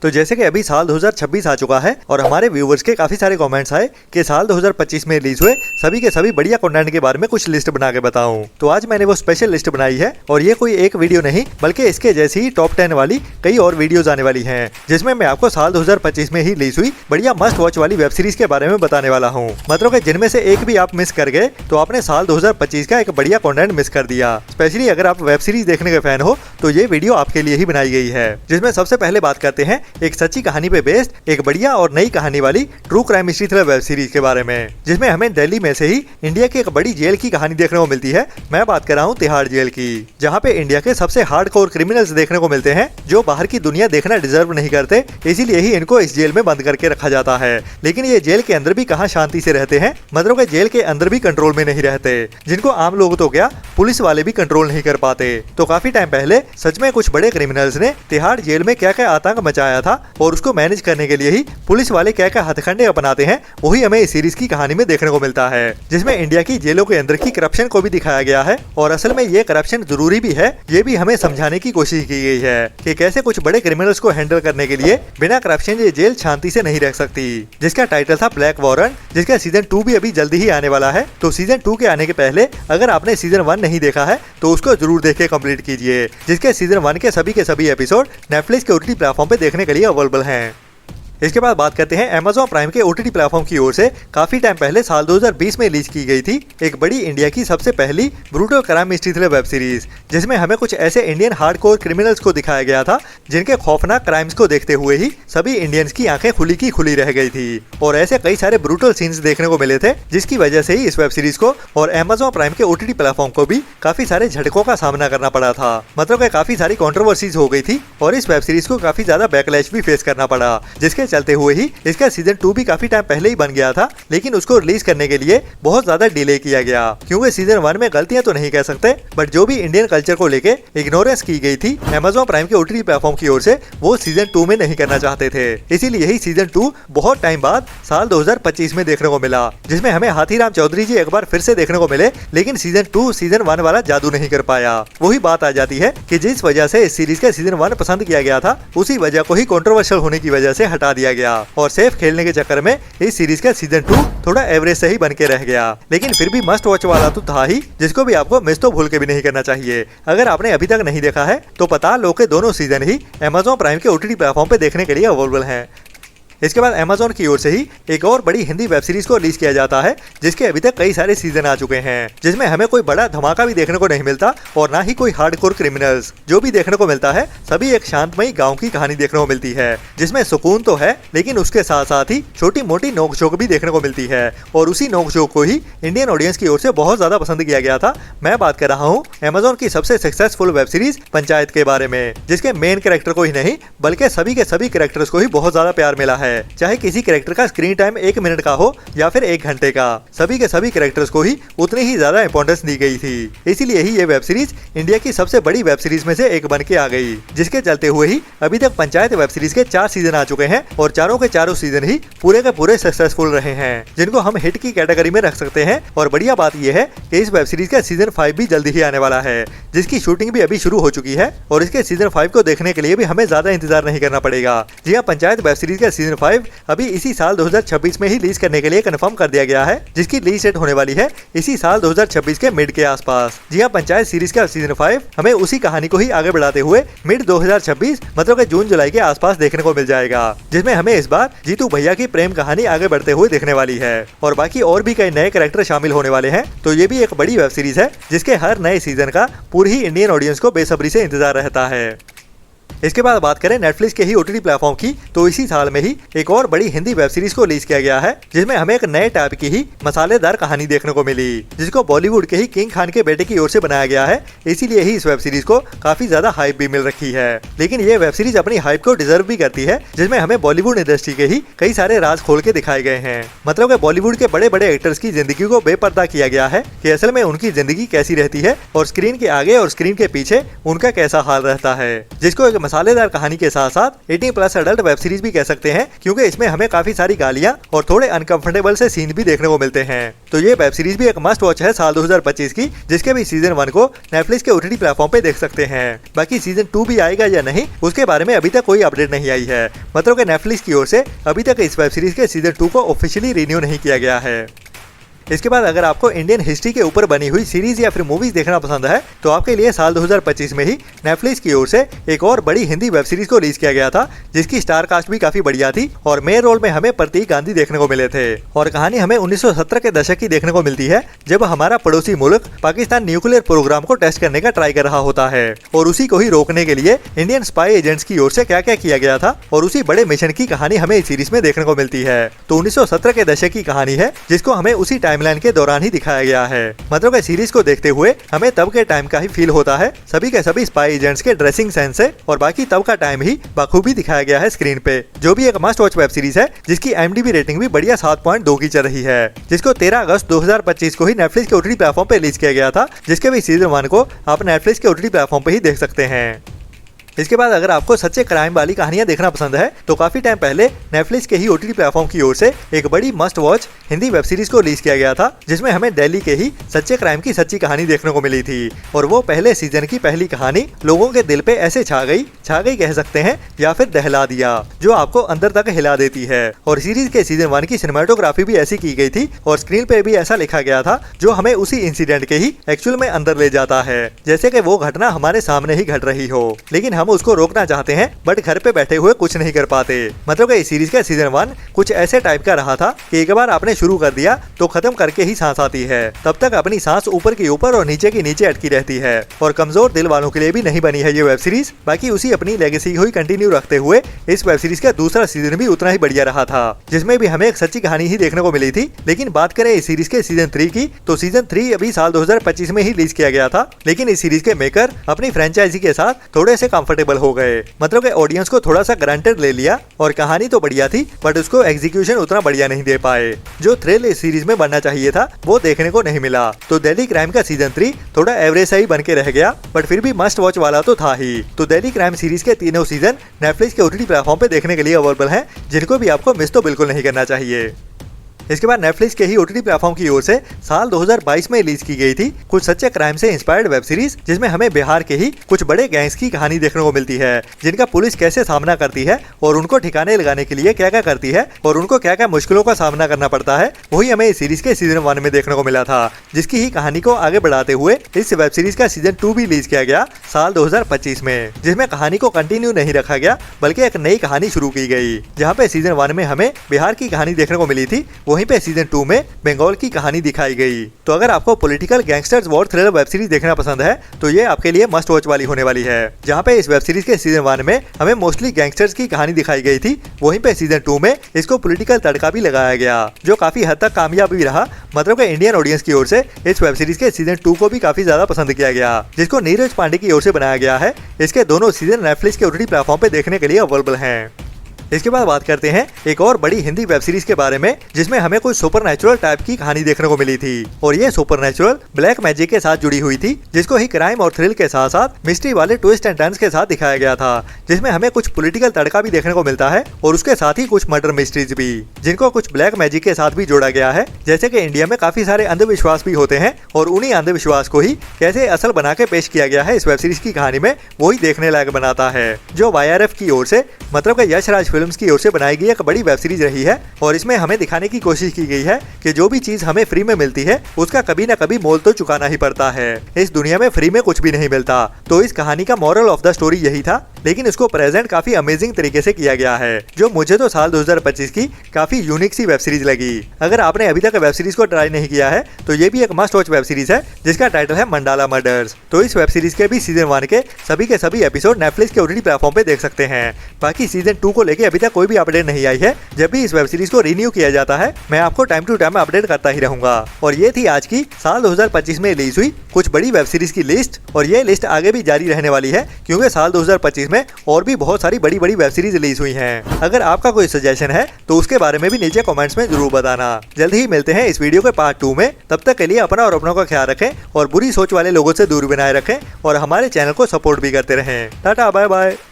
तो जैसे कि अभी साल 2026 आ चुका है और हमारे व्यूवर्स के काफी सारे कमेंट्स आए कि साल 2025 में रिलीज हुए सभी के सभी बढ़िया कंटेंट के बारे में कुछ लिस्ट बना के बताऊं। तो आज मैंने वो स्पेशल लिस्ट बनाई है और ये कोई एक वीडियो नहीं बल्कि इसके जैसी ही टॉप 10 वाली कई और वीडियोस आने वाली हैं, जिसमें मैं आपको साल 2025 में ही रिलीज हुई बढ़िया मस्ट वॉच वाली वेब सीरीज के बारे में बताने वाला हूँ। मतलब कि जिनमें से एक भी आप मिस कर गए तो आपने साल 2025 का एक बढ़िया कंटेंट मिस कर दिया। स्पेशली अगर आप वेब सीरीज देखने के फैन हो तो ये वीडियो आपके लिए ही बनाई गई है। जिसमें सबसे पहले बात करते हैं एक सच्ची कहानी पे बेस्ड एक बढ़िया और नई कहानी वाली true crime mystery thriller web series के बारे में, जिसमें हमें दिल्ली में से ही इंडिया की एक बड़ी जेल की कहानी देखने को मिलती है। मैं बात कर रहा हूँ तिहाड़ जेल की, जहाँ पे इंडिया के सबसे हार्डकोर क्रिमिनल्स देखने को मिलते हैं जो बाहर की दुनिया देखना डिजर्व नहीं करते, इसीलिए ही इनको इस जेल में बंद करके रखा जाता है। लेकिन ये जेल के अंदर भी कहाँ शांति से रहते हैं, मतलब कि जेल के अंदर भी कंट्रोल में नहीं रहते, जिनको आम लोग तो क्या पुलिस वाले भी कंट्रोल नहीं कर पाते। तो काफी टाइम पहले सच में कुछ बड़े क्रिमिनल्स ने तिहाड़ जेल में क्या क्या आतंक मचाया था और उसको मैनेज करने के लिए ही पुलिस वाले क्या क्या हथकंडे अपनाते हैं, वही हमें इस सीरीज की कहानी में देखने को मिलता है। जिसमें इंडिया की जेलों के अंदर की करप्शन को भी दिखाया गया है और असल में ये करप्शन जरूरी भी है, ये भी हमें समझाने की कोशिश की गई है कि कैसे कुछ बड़े क्रिमिनल्स को हैंडल करने के लिए बिना करप्शन ये जेल शांति से नहीं रह सकती। जिसका टाइटल था ब्लैक वारंट, जिसका सीजन 2 भी अभी जल्दी ही आने वाला है। तो सीजन 2 के आने के पहले अगर आपने सीजन 1 नहीं देखा है तो उसको जरूर देख के कंप्लीट कीजिए, जिसके सीजन 1 के सभी एपिसोड नेटफ्लिक्स के ओटीटी प्लेटफॉर्म पे देखने के लिए अवेलेबल हैं। इसके बाद बात करते हैं Amazon प्राइम के ओटीटी प्लेटफॉर्म की ओर से काफी टाइम पहले साल 2020 में रिलीज की गई थी एक बड़ी इंडिया की सबसे पहली brutal crime mystery thriller web series, जिसमें हमें कुछ ऐसे इंडियन हार्डकोर क्रिमिनल्स को दिखाया गया था जिनके खौफनाक क्राइम्स को देखते हुए ही सभी इंडियंस की आंखें खुली की खुली रह गई थी। और ऐसे कई सारे ब्रूटल सीन्स देखने को मिले थे, जिसकी वजह से ही इस वेब सीरीज को और Amazon प्राइम के ओटीटी प्लेटफॉर्म को भी काफी सारे झटकों का सामना करना पड़ा था। मतलब कि काफी सारी कंट्रोवर्सीज हो गई थी और इस वेब सीरीज को काफी ज्यादा बैकलैश भी फेस करना पड़ा, जिसके चलते हुए ही इसका सीजन 2 भी काफी टाइम पहले ही बन गया था, लेकिन उसको रिलीज करने के लिए बहुत ज्यादा डिले किया गया। क्योंकि सीजन 1 में गलतियां तो नहीं कह सकते, बट जो भी इंडियन कल्चर को लेके इग्नोरेंस की गई थी Amazon प्राइम के ओटीटी प्लेटफॉर्म की ओर से, वो सीजन 2 में नहीं करना चाहते थे। इसीलिए ही सीजन 2 बहुत टाइम बाद साल 2025 में देखने को मिला, जिसमें हमें हाथीराम चौधरी जी एक बार फिर से देखने को मिले, लेकिन सीजन 2 सीजन 1 वाला जादू नहीं कर पाया। वही बात आ जाती है कि जिस वजह से इस सीरीज का सीजन 1 पसंद किया गया था, उसी वजह को ही कंट्रोवर्शियल होने की वजह से हटा दिया गया और सेफ खेलने के चक्कर में इस सीरीज का सीजन 2 थोड़ा एवरेज से ही बन के रह गया। लेकिन फिर भी मस्ट वॉच वाला तो था ही, जिसको भी आपको मिस तो भूल के भी नहीं करना चाहिए। अगर आपने अभी तक नहीं देखा है तो पता लो के दोनों सीजन ही Amazon प्राइम के ओटीटी प्लेटफॉर्म पे देखने के लिए अवेलेबल हैं। इसके बाद Amazon की ओर से ही एक और बड़ी हिंदी वेब सीरीज को रिलीज किया जाता है, जिसके अभी तक कई सारे सीजन आ चुके हैं, जिसमें हमें कोई बड़ा धमाका भी देखने को नहीं मिलता और ना ही कोई हार्डकोर क्रिमिनल्स। जो भी देखने को मिलता है सभी एक शांतमयी गांव की कहानी देखने को मिलती है, जिसमें सुकून तो है लेकिन उसके साथ साथ ही छोटी मोटी नोकझोंक भी देखने को मिलती है और उसी नोकझोंक को ही इंडियन ऑडियंस की ओर से बहुत ज्यादा पसंद किया गया था। मैं बात कर रहा हूँ Amazon की सबसे सक्सेसफुल वेब सीरीज पंचायत के बारे में, जिसके मेन कैरेक्टर को ही नहीं बल्कि सभी के सभी कैरेक्टर्स को ही बहुत ज्यादा प्यार मिला है। चाहे किसी कैरेक्टर का स्क्रीन टाइम 1 मिनट का हो या फिर 1 घंटे का, सभी के सभी कैरेक्टर्स को ही उतनी ही ज्यादा इंपॉर्टेंस दी गई थी। इसीलिए ही ये वेब सीरीज इंडिया की सबसे बड़ी वेब सीरीज में से एक बन के आ गई, जिसके चलते हुए ही अभी तक पंचायत वेब सीरीज के 4 सीजन आ चुके हैं और चारों के चारों सीजन ही पूरे के पूरे सक्सेसफुल रहे हैं, जिनको हम हिट की कैटेगरी में रख सकते हैं। और बढ़िया बात यह है कि इस वेब सीरीज का सीजन 5 भी जल्दी ही आने वाला है, जिसकी शूटिंग भी अभी शुरू हो चुकी है और इसके सीजन 5 को देखने के लिए भी हमें ज्यादा इंतजार नहीं करना पड़ेगा। जी हाँ, पंचायत वेब सीरीज का सीजन 5 अभी इसी साल 2026 में ही रिलीज करने के लिए कंफर्म कर दिया गया है, जिसकी रिलीज डेट होने वाली है इसी साल 2026 के मिड के आसपास। जी हाँ, पंचायत सीरीज का सीजन 5 हमें उसी कहानी को ही आगे बढ़ाते हुए मिड 2026 मतलब कि जून जुलाई के आसपास देखने को मिल जाएगा, जिसमें हमें इस बार जीतू भैया की प्रेम कहानी आगे बढ़ते हुए देखने वाली है और बाकी और भी कई नए कैरेक्टर शामिल होने वाले हैं। तो ये भी एक बड़ी वेब सीरीज है, जिसके हर नए सीजन का पूरी ही इंडियन ऑडियंस को बेसब्री से इंतजार रहता है। इसके बाद बात करें नेटफ्लिक्स के ही ओटीटी प्लेटफॉर्म की, तो इसी साल में ही एक और बड़ी हिंदी वेब सीरीज को रिलीज किया गया है, जिसमें हमें एक नए टाइप की ही मसालेदार कहानी देखने को मिली, जिसको बॉलीवुड के ही किंग खान के बेटे की ओर से बनाया गया है। इसीलिए ही इस वेब सीरीज को काफी ज्यादा हाइप भी मिल रखी है। लेकिन ये वेब सीरीज अपनी हाइप को डिजर्व भी करती है, जिसमें हमें बॉलीवुड इंडस्ट्री के ही कई सारे राज खोल के दिखाए गए हैं। मतलब कि बॉलीवुड के बड़े बड़े एक्टर्स की जिंदगी को बेपर्दा किया गया है कि असल में उनकी जिंदगी कैसी रहती है और स्क्रीन के आगे और स्क्रीन के पीछे उनका कैसा हाल रहता है, जिसको एक एक मसालेदार कहानी के साथ साथ 18+ एडल्ट वेब सीरीज भी कह सकते हैं, क्योंकि इसमें हमें काफी सारी गालियां और थोड़े अनकंफर्टेबल से सीन भी देखने को मिलते हैं। तो ये वेब सीरीज भी एक मस्ट वॉच है साल 2025 की, जिसके भी सीजन 1 को नेटफ्लिक्स के OTT प्लेटफॉर्म पे देख सकते हैं। बाकी सीजन 2 भी आएगा या नहीं, उसके बारे में अभी तक कोई अपडेट नहीं आई है। मतलब कि नेटफ्लिक्स की ओर से अभी तक इस वेब सीरीज के सीजन 2 को ऑफिशियली रिन्यू नहीं किया गया है। इसके बाद अगर आपको इंडियन हिस्ट्री के ऊपर बनी हुई सीरीज या फिर मूवीज देखना पसंद है, तो आपके लिए साल 2025 में ही नेटफ्लिक्स की ओर से एक और बड़ी हिंदी वेब सीरीज को रिलीज किया गया था, जिसकी स्टार कास्ट भी काफी बढ़िया थी और मेन रोल में हमें प्रतीक गांधी देखने को मिले थे। और कहानी हमें 1970 के दशक की देखने को मिलती है, जब हमारा पड़ोसी मुल्क पाकिस्तान न्यूक्लियर प्रोग्राम को टेस्ट करने का ट्राई कर रहा होता है और उसी को ही रोकने के लिए इंडियन स्पाई एजेंट्स की ओर से क्या क्या किया गया था और उसी बड़े मिशन की कहानी हमें इस सीरीज में देखने को मिलती है। तो 1970 के दशक की कहानी है, जिसको हमें उसी टाइमलाइन के दौरान ही दिखाया गया है। मतलब कि सीरीज को देखते हुए हमें तब के टाइम का ही फील होता है, सभी के सभी स्पाई एजेंट्स के ड्रेसिंग सेंस से, और बाकी तब का टाइम ही बखूबी दिखाया गया है स्क्रीन पे। जो भी एक मस्ट वॉच वेब सीरीज है, जिसकी IMDb रेटिंग भी बढ़िया 7.2 की चल रही है, जिसको 13 अगस्त 2025 को ही नेटफ्लिक्स के OTT प्लेटफॉर्म पे रिलीज किया गया था, जिसके भी सीजन 1 को आप नेटफ्लिक्स के OTT प्लेटफॉर्म पे ही देख सकते हैं। इसके बाद अगर आपको सच्चे क्राइम वाली कहानियां देखना पसंद है, तो काफी टाइम पहले नेटफ्लिक्स के ही OTT प्लेटफॉर्म की ओर से एक बड़ी must watch Hindi web series को रिलीज किया गया था, जिसमें हमें दिल्ली के ही सच्चे क्राइम की सच्ची कहानी देखने को मिली थी। और वो पहले सीजन की पहली कहानी लोगों के दिल पे ऐसे छा गई कह सकते हैं, या फिर दहला दिया, जो आपको अंदर तक हिला देती है। और सीरीज के सीजन 1 की सिनेमेटोग्राफी भी ऐसी की गई थी और स्क्रीन पे भी ऐसा लिखा गया था, जो हमें उसी इंसिडेंट के ही एक्चुअल में अंदर ले जाता है, जैसे कि वो घटना हमारे सामने ही घट रही हो, लेकिन हम उसको रोकना चाहते हैं बट घर पे बैठे हुए कुछ नहीं कर पाते। मतलब कि इस सीरीज का सीजन 1 कुछ ऐसे टाइप का रहा था कि एक बार आपने शुरू कर दिया तो खत्म करके ही सांस आती है। तब तक अपनी सांस ऊपर की ऊपर और नीचे की नीचे अटकी रहती है। और कमजोर दिल वालों के लिए भी नहीं बनी है ये वेब सीरीज। बाकी उसी अपनी लेगेसी को ही कंटिन्यू रखते हुए इस वेब सीरीज का दूसरा सीजन भी उतना ही बढ़िया रहा था, जिसमें भी हमें एक सच्ची कहानी ही देखने को मिली थी। लेकिन बात करें इस सीरीज के सीजन 3 की, तो सीजन 3 अभी साल 2025 में ही रिलीज किया गया था, लेकिन इस सीरीज के मेकर अपनी फ्रेंचाइजी के साथ थोड़े से कंफर्टेबल हो गए। मतलब कि ऑडियंस को थोड़ा सा ग्रांटेड ले लिया और कहानी तो बढ़िया थी, बट उसको एग्जीक्यूशन उतना बढ़िया नहीं दे पाए। जो थ्रिल इस सीरीज में बनना चाहिए था वो देखने को नहीं मिला। तो दिल्ली क्राइम का सीजन 3 थोड़ा एवरेज सही बन के रह गया, बट फिर भी मस्ट वॉच वाला तो था ही। तो दिल्ली क्राइम सीरीज के तीनों सीजन नेटफ्लिक्स के OTT प्लेटफॉर्म पे देखने के लिए अवेलेबल हैं, जिनको भी आपको मिस तो बिल्कुल नहीं करना चाहिए। इसके बाद नेटफ्लिक्स के ही OTT प्लेटफॉर्म की ओर से साल 2022 में रिलीज की गई थी कुछ सच्चे क्राइम से इंस्पायर्ड वेब सीरीज, जिसमें हमें बिहार के ही कुछ बड़े गैंग्स की कहानी देखने को मिलती है, जिनका पुलिस कैसे सामना करती है और उनको ठिकाने लगाने के लिए क्या क्या करती है और उनको क्या क्या मुश्किलों का सामना करना पड़ता है, वही हमें इस सीरीज के सीजन 1 में देखने को मिला था, जिसकी ही कहानी को आगे बढ़ाते हुए इस वेब सीरीज का सीजन 2 भी रिलीज किया गया साल 2025 में, जिसमें कहानी को कंटिन्यू नहीं रखा गया बल्कि एक नई कहानी शुरू की गई। जहाँ पे सीजन 1 में हमें बिहार की कहानी देखने को मिली थी, वहीं पे सीजन 2 में बंगाल की कहानी दिखाई गई। तो अगर आपको political gangsters war thriller web series देखना पसंद है, तो ये आपके लिए मस्ट वॉच वाली होने वाली है। जहाँ पे इस वेब सीरीज के सीजन 1 में हमें मोस्टली गैंगस्टर्स की कहानी दिखाई गई थी, वहीं पे सीजन 2 में इसको पॉलिटिकल तड़का भी लगाया गया, जो काफी हद तक कामयाब भी रहा। मतलब कि इंडियन ऑडियंस की ओर से इस वेब सीरीज के सीजन 2 को भी काफी ज्यादा पसंद किया गया, जिसको नीरज पांडे की ओर से बनाया गया है। इसके दोनों सीजन नेटफ्लिक्स के OTT प्लेटफॉर्म पे देखने के लिए अवेलेबल हैं। इसके बाद बात करते हैं एक और बड़ी हिंदी वेब सीरीज के बारे में, जिसमें हमें कुछ सुपरनैचुरल टाइप की कहानी देखने को मिली थी। और ये सुपरनैचुरल ब्लैक मैजिक के साथ जुड़ी हुई थी, जिसको ही क्राइम और थ्रिल के साथ साथ मिस्ट्री वाले ट्विस्ट एंड टर्न्स के साथ दिखाया गया था, जिसमें हमें कुछ पॉलिटिकल तड़का भी देखने को मिलता है और उसके साथ ही कुछ मर्डर मिस्ट्रीज भी, जिनको कुछ ब्लैक मैजिक के साथ भी जोड़ा गया है। जैसे कि इंडिया में काफी सारे अंधविश्वास भी होते हैं और उन्हीं अंधविश्वास को ही कैसे असल बना के पेश किया गया है इस वेब सीरीज की कहानी में, वही देखने लायक बनाता है। जो YRF की ओर से, मतलब कि यश राज फिल्म्स की ओर से बनाई गई एक बड़ी वेब सीरीज रही है और इसमें हमें दिखाने की कोशिश की गई है कि जो भी चीज हमें फ्री में मिलती है उसका कभी ना कभी मोल तो चुकाना ही पड़ता है। इस दुनिया में फ्री में कुछ भी नहीं मिलता। तो इस कहानी का मॉरल ऑफ द स्टोरी यही था, लेकिन इसको प्रेजेंट काफी अमेजिंग तरीके से किया गया है, जो मुझे तो साल 2025 की काफी यूनिक सी वेब सीरीज लगी। अगर आपने अभी तक वेब सीरीज को ट्राई नहीं किया है, तो ये भी एक मस्ट वॉच वेब सीरीज है, जिसका टाइटल है मंडाला मर्डर्स। तो इस वेब सीरीज के भी सीजन 1 के सभी एपिसोड नेटफ्लिक्स के OTT प्लेटफॉर्म पे देख सकते हैं। बाकी सीजन 2 को लेके अभी तक कोई भी अपडेट नहीं आई है। जब भी इस वेब सीरीज को रिन्यू किया जाता है, मैं आपको टाइम टू टाइम अपडेट करता ही रहूंगा। और ये थी आज की साल 2025 में रिलीज हुई कुछ बड़ी वेब सीरीज की लिस्ट, और ये लिस्ट आगे भी जारी रहने वाली है, क्योंकि साल 2025 में और भी बहुत सारी बड़ी बड़ी वेब सीरीज रिलीज हुई हैं। अगर आपका कोई सजेशन है तो उसके बारे में भी नीचे कमेंट्स में जरूर बताना। जल्द ही मिलते हैं इस वीडियो के पार्ट 2 में। तब तक के लिए अपना और अपनों का ख्याल रखें और बुरी सोच वाले लोगों से दूर बनाए रखें और हमारे चैनल को सपोर्ट भी करते रहें। Tata bye bye.